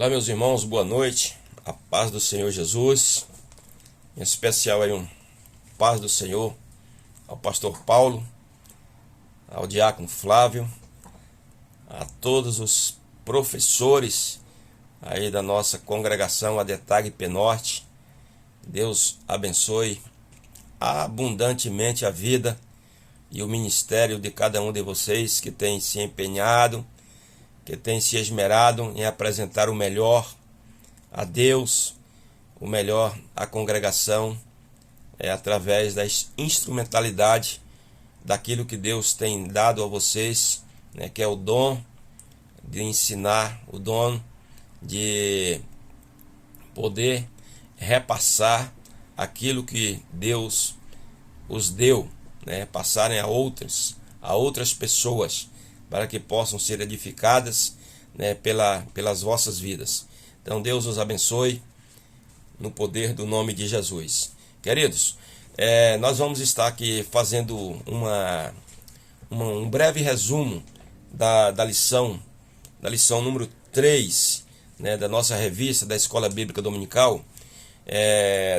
Olá, meus irmãos, boa noite. A paz do Senhor Jesus, em especial aí paz do Senhor ao pastor Paulo, ao diácono Flávio, a todos os professores aí da nossa congregação ADETAG Penorte. Deus abençoe abundantemente a vida e o ministério de cada um de vocês que tem se empenhado, que tem se esmerado em apresentar o melhor a Deus, o melhor à congregação, através da instrumentalidade daquilo que Deus tem dado a vocês, que é o dom de ensinar, o dom de poder repassar aquilo que Deus os deu, passarem a outras pessoas, para que possam ser edificadas, pelas vossas vidas. Então Deus os abençoe no poder do nome de Jesus. Queridos, nós vamos estar aqui fazendo um breve resumo da lição número 3, da nossa revista da Escola Bíblica Dominical,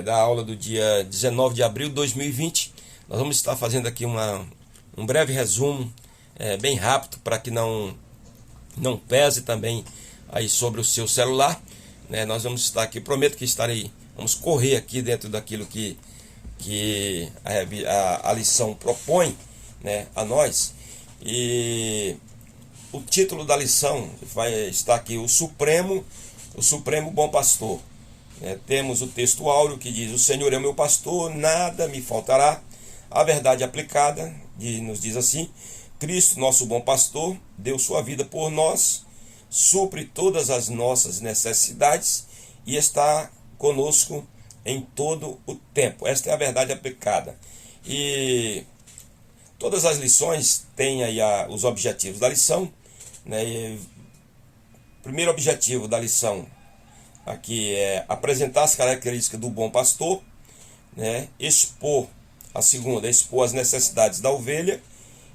da aula do dia 19 de abril de 2020. Nós vamos estar fazendo aqui um breve resumo, bem rápido, para que não pese também aí sobre o seu celular. Nós vamos estar aqui, prometo que vamos correr aqui dentro daquilo que a lição propõe, a nós. E o título da lição vai estar aqui: o Supremo Bom Pastor. Temos o texto áureo que diz: o Senhor é o meu pastor, nada me faltará. A verdade aplicada nos diz assim: Cristo, nosso bom pastor, deu sua vida por nós, supre todas as nossas necessidades e está conosco em todo o tempo. Esta é a verdade aplicada. E todas as lições têm aí os objetivos da lição. O primeiro objetivo da lição aqui é apresentar as características do bom pastor, expor as necessidades da ovelha.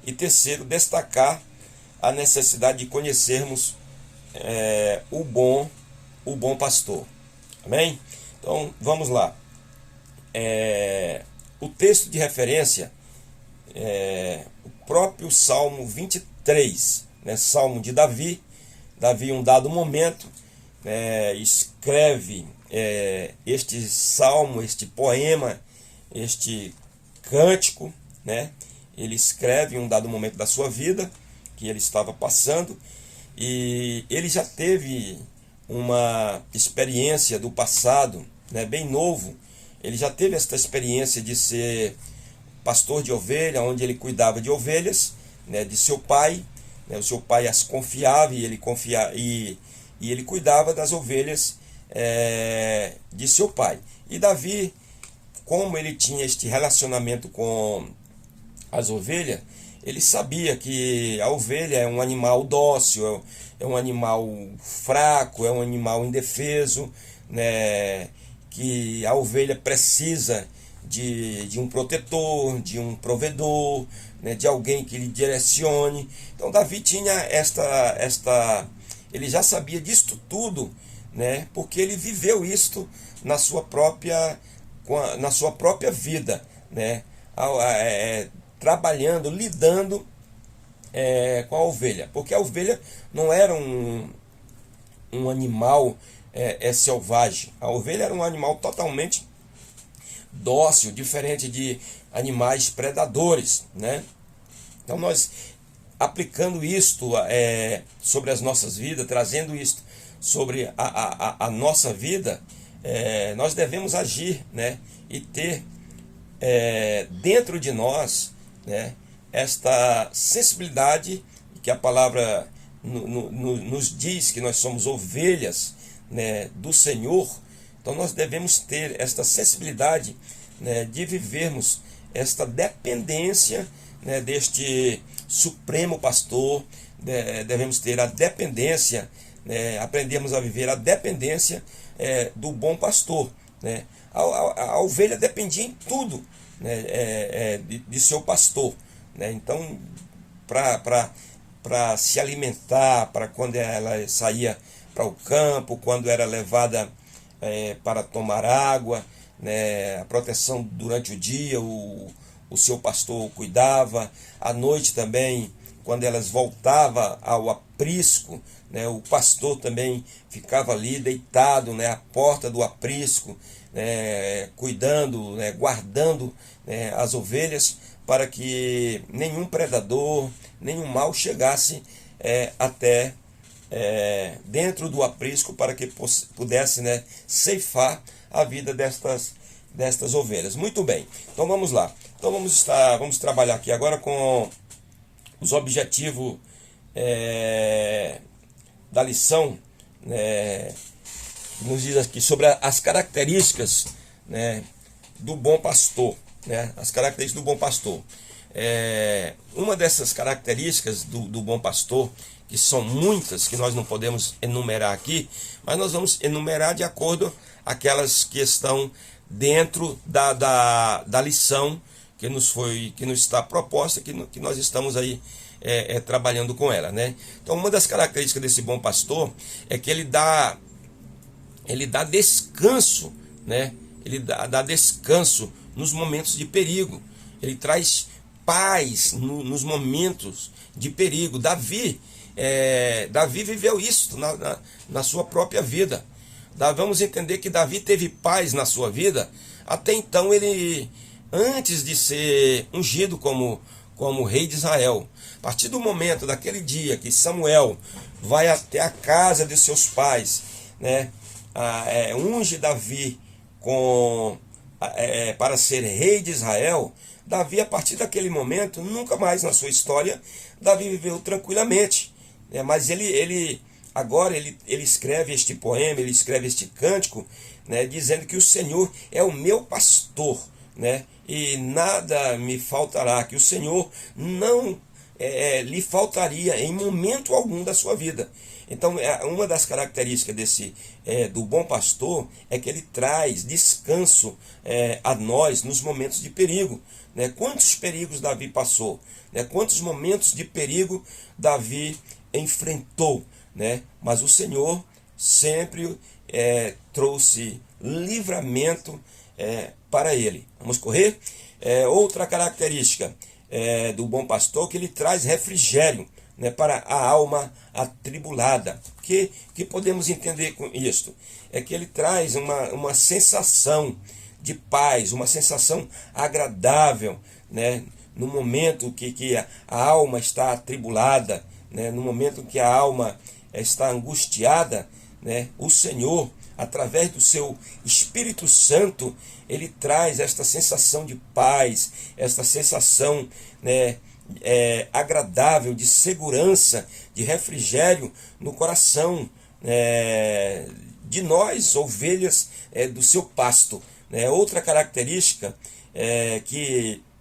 E terceiro, destacar a necessidade de conhecermos o bom pastor. Amém? Então, vamos lá. O texto de referência é o próprio Salmo 23, Salmo de Davi. Davi, em um dado momento, escreve este salmo, este poema, este cântico, Ele escreve em um dado momento da sua vida que ele estava passando, e ele já teve uma experiência do passado, bem novo. Ele já teve esta experiência de ser pastor de ovelha, onde ele cuidava de ovelhas, de seu pai. O seu pai as confiava e ele cuidava das ovelhas de seu pai. E Davi, como ele tinha este relacionamento com as ovelhas, ele sabia que a ovelha é um animal dócil, é um animal fraco, é um animal indefeso, que a ovelha precisa de um protetor, de um provedor, de alguém que lhe direcione. Então Davi tinha ele já sabia disto tudo, porque ele viveu isto na sua própria vida, trabalhando, lidando com a ovelha, porque a ovelha não era um animal selvagem. A ovelha era um animal totalmente dócil, diferente de animais predadores, Então nós, aplicando isto sobre as nossas vidas, trazendo isto sobre a nossa vida, nós devemos agir, e ter dentro de nós, esta sensibilidade que a palavra nos diz que nós somos ovelhas, do Senhor. Então nós devemos ter esta sensibilidade, de vivermos esta dependência, deste supremo pastor. Devemos ter a dependência, aprendemos a viver a dependência do bom pastor. A ovelha dependia em tudo, de seu pastor. Então, para para se alimentar, para quando ela saía para o campo, quando era levada para tomar água, né, a proteção durante o dia, o seu pastor cuidava, à noite também, quando elas voltavam ao aprisco, né, o pastor também ficava ali deitado, né, à porta do aprisco, né, cuidando, né, guardando, né, as ovelhas, para que nenhum predador, nenhum mal chegasse até dentro do aprisco, para que pudesse, né, ceifar a vida destas ovelhas. Muito bem, então vamos lá. Então vamos trabalhar aqui agora com os objetivos da lição, né, que nos diz aqui sobre as características, né, do bom pastor, né, as características do bom pastor. Uma dessas características do bom pastor, que são muitas, que nós não podemos enumerar aqui, mas nós vamos enumerar de acordo aquelas que estão dentro da lição que nos está proposta, que nós estamos aí trabalhando com ela, né? Então, uma das características desse bom pastor é que ele dá descanso, né? Ele dá descanso nos momentos de perigo. Ele traz paz nos momentos de perigo. Davi viveu isso na sua própria vida. Vamos entender que Davi teve paz na sua vida. Até então, ele, antes de ser ungido como rei de Israel, a partir do momento daquele dia que Samuel vai até a casa de seus pais, né, unge Davi para ser rei de Israel, Davi, a partir daquele momento, nunca mais na sua história, Davi viveu tranquilamente. Mas agora ele escreve este poema, ele escreve este cântico, né, dizendo que o Senhor é o meu pastor, né, e nada me faltará, que o Senhor não lhe faltaria em momento algum da sua vida. Então, uma das características do bom pastor é que ele traz descanso a nós nos momentos de perigo, né? Quantos perigos Davi passou, né? Quantos momentos de perigo Davi enfrentou, né? Mas o Senhor sempre trouxe livramento para ele. Vamos correr? Outra característica do bom pastor, que ele traz refrigério, né, para a alma atribulada. Que podemos entender com isto? É que ele traz uma sensação de paz, uma sensação agradável, né, no momento que a alma está atribulada, né, no momento que a alma está angustiada, né, o Senhor, através do seu Espírito Santo, ele traz esta sensação de paz, esta sensação, né, agradável, de segurança, de refrigério no coração de nós, ovelhas do seu pasto. Outra característica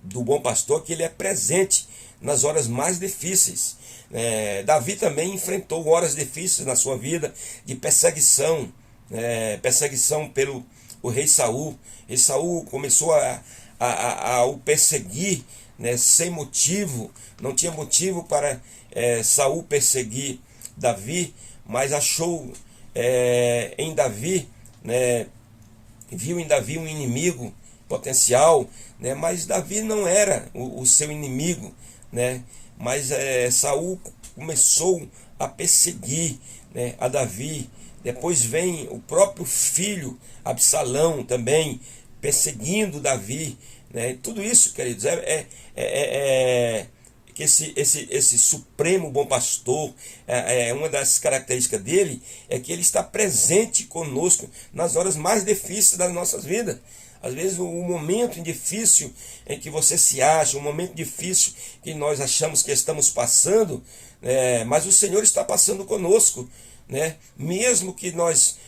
do bom pastor é que ele é presente nas horas mais difíceis. Davi também enfrentou horas difíceis na sua vida de perseguição, perseguição pelo rei Saul. E Saul começou a o perseguir, né, sem motivo. Não tinha motivo para Saul perseguir Davi, mas achou em Davi, né, viu em Davi um inimigo potencial, né, mas Davi não era o seu inimigo, né, mas Saul começou a perseguir, né, a Davi. Depois vem o próprio filho Absalão também perseguindo Davi, né? Tudo isso, queridos, que esse supremo bom pastor, uma das características dele é que ele está presente conosco nas horas mais difíceis das nossas vidas. Às vezes o momento difícil em que você se acha, o momento difícil que nós achamos que estamos passando, mas o Senhor está passando conosco, né? Mesmo que nós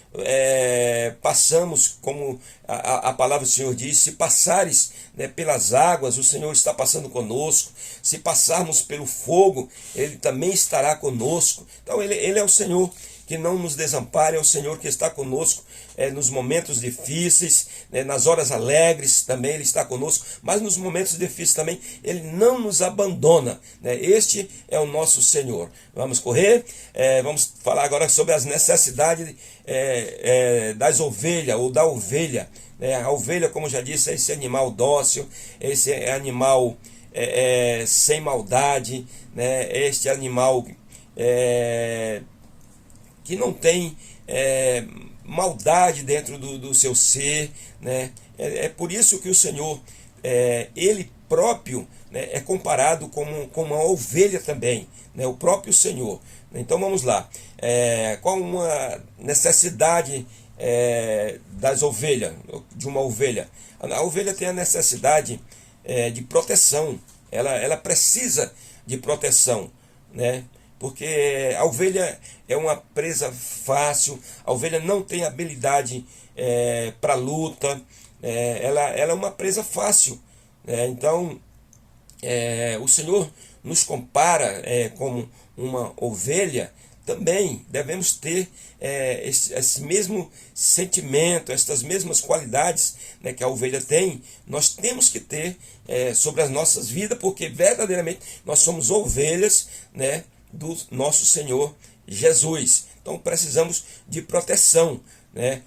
passamos, como a palavra do Senhor diz, se passares, né, pelas águas, o Senhor está passando conosco. Se passarmos pelo fogo, Ele também estará conosco. Então ele é o Senhor que não nos desampare, é o Senhor que está conosco nos momentos difíceis, nas horas alegres também Ele está conosco, mas nos momentos difíceis também Ele não nos abandona, Este é o nosso Senhor. Vamos correr, vamos falar agora sobre as necessidades das ovelhas ou da ovelha. A ovelha, como já disse, é esse animal dócil, esse animal sem maldade, este animal que não tem maldade dentro do seu ser, É por isso que o Senhor, Ele próprio, é comparado como uma ovelha também, o próprio Senhor. Então vamos lá, qual uma necessidade das ovelhas, de uma ovelha? A ovelha tem a necessidade de proteção, ela precisa de proteção, porque a ovelha é uma presa fácil, a ovelha não tem habilidade para luta, ela é uma presa fácil, então o Senhor nos compara como uma ovelha. Também devemos ter esse mesmo sentimento, essas mesmas qualidades que a ovelha tem, nós temos que ter sobre as nossas vidas, porque verdadeiramente nós somos ovelhas, do nosso Senhor Jesus. Então precisamos de proteção,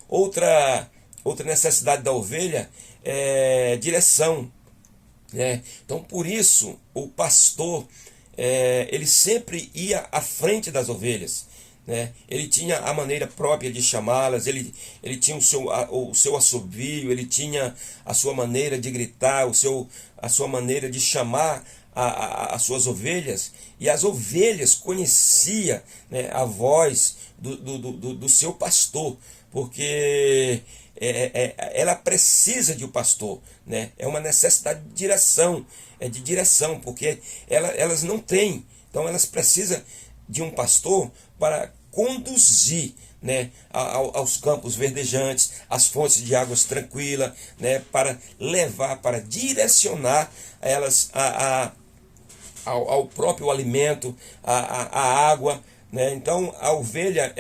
Outra necessidade da ovelha é direção, Então por isso o pastor ele sempre ia à frente das ovelhas, Ele tinha a maneira própria de chamá-las, ele tinha o seu assovio, ele tinha a sua maneira de gritar, a sua maneira de chamar as suas ovelhas, e as ovelhas conheciam a voz do seu pastor, porque ela precisa de um pastor, É uma necessidade de direção, porque elas não têm, então elas precisam de um pastor para conduzir, aos campos verdejantes, às fontes de águas tranquilas, para levar, para direcionar elas ao próprio alimento, à água, Então a ovelha,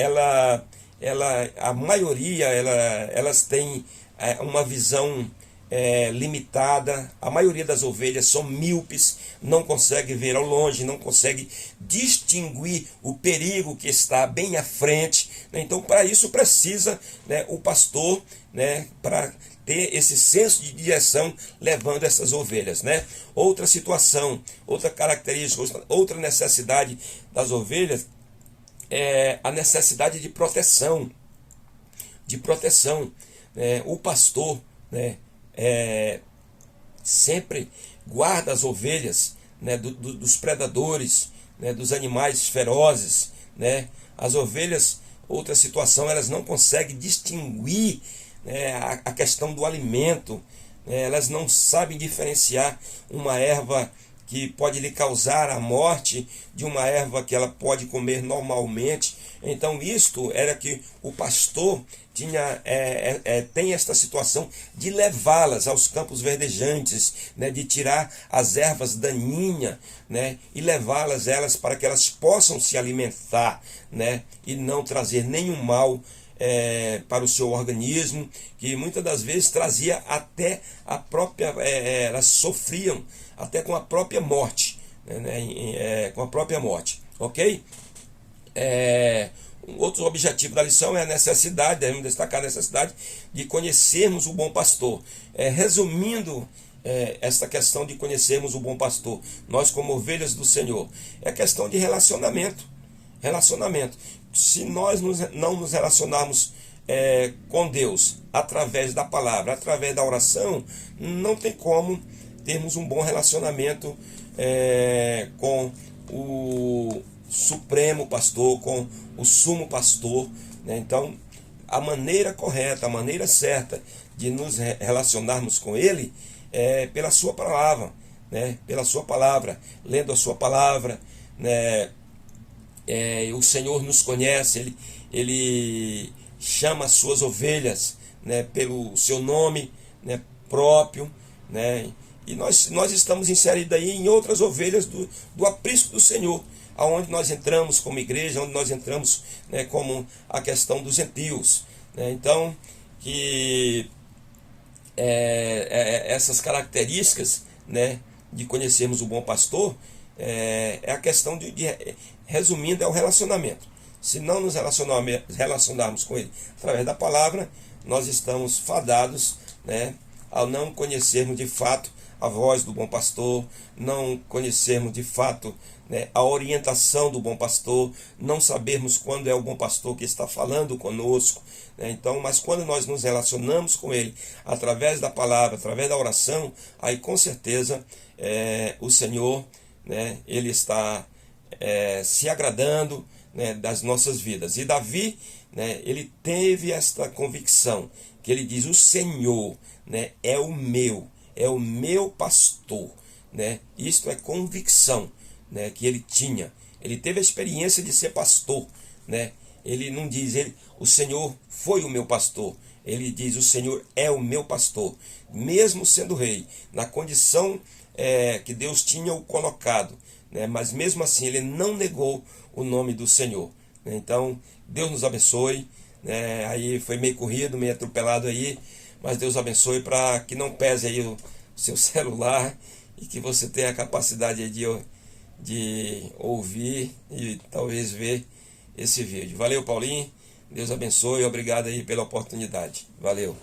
a maioria, elas têm uma visão limitada. A maioria das ovelhas são míopes, não consegue ver ao longe, não consegue distinguir o perigo que está bem à frente, Então para isso precisa o pastor, para ter esse senso de direção levando essas ovelhas, Outra situação, outra característica, outra necessidade das ovelhas é a necessidade de proteção, O pastor, sempre guarda as ovelhas, dos predadores, dos animais ferozes, As ovelhas, outra situação, elas não conseguem distinguir a questão do alimento, elas não sabem diferenciar uma erva que pode lhe causar a morte de uma erva que ela pode comer normalmente. Então isto era que o pastor tem esta situação de levá-las aos campos verdejantes, de tirar as ervas daninhas, e levá-las elas para que elas possam se alimentar, e não trazer nenhum mal para o seu organismo, que muitas das vezes trazia até a própria, elas sofriam até com a própria morte, com a própria morte, ok? Um outro objetivo da lição é a necessidade, devemos destacar a necessidade de conhecermos o bom pastor. Resumindo esta questão de conhecermos o bom pastor, nós como ovelhas do Senhor, é questão de relacionamento. Se nós não nos relacionarmos com Deus através da palavra, através da oração, não tem como termos um bom relacionamento com o supremo pastor, com o sumo pastor, Então a maneira correta, a maneira certa de nos relacionarmos com Ele é pela sua palavra, pela sua palavra, lendo a sua palavra, o Senhor nos conhece, Ele chama as suas ovelhas, pelo seu nome, próprio, E nós estamos inseridos aí em outras ovelhas do aprisco do Senhor. aonde nós entramos como igreja, onde nós entramos, né, como a questão dos gentios, né? Então, que essas características, né, de conhecermos o bom pastor, é a questão resumindo, é o relacionamento. Se não nos relacionarmos com ele através da palavra, nós estamos fadados, né, ao não conhecermos de fato a voz do bom pastor, não conhecermos de fato, né, a orientação do bom pastor, não sabermos quando é o bom pastor que está falando conosco, né? Então, mas quando nós nos relacionamos com ele através da palavra, através da oração, aí com certeza o Senhor, né, ele está se agradando, né, das nossas vidas. E Davi, né, ele teve esta convicção, que ele diz: o Senhor, né, é o meu pastor, né? Isto é convicção, né, que ele tinha. Ele teve a experiência de ser pastor, né? Ele não diz o Senhor foi o meu pastor. Ele diz: o Senhor é o meu pastor. Mesmo sendo rei, na condição que Deus tinha o colocado, né? Mas mesmo assim ele não negou o nome do Senhor, né? Então, Deus nos abençoe, né? Aí foi meio corrido, meio atropelado aí, mas Deus abençoe para que não pese aí o seu celular e que você tenha a capacidade de ouvir e talvez ver esse vídeo. Valeu, Paulinho. Deus abençoe. Obrigado aí pela oportunidade. Valeu.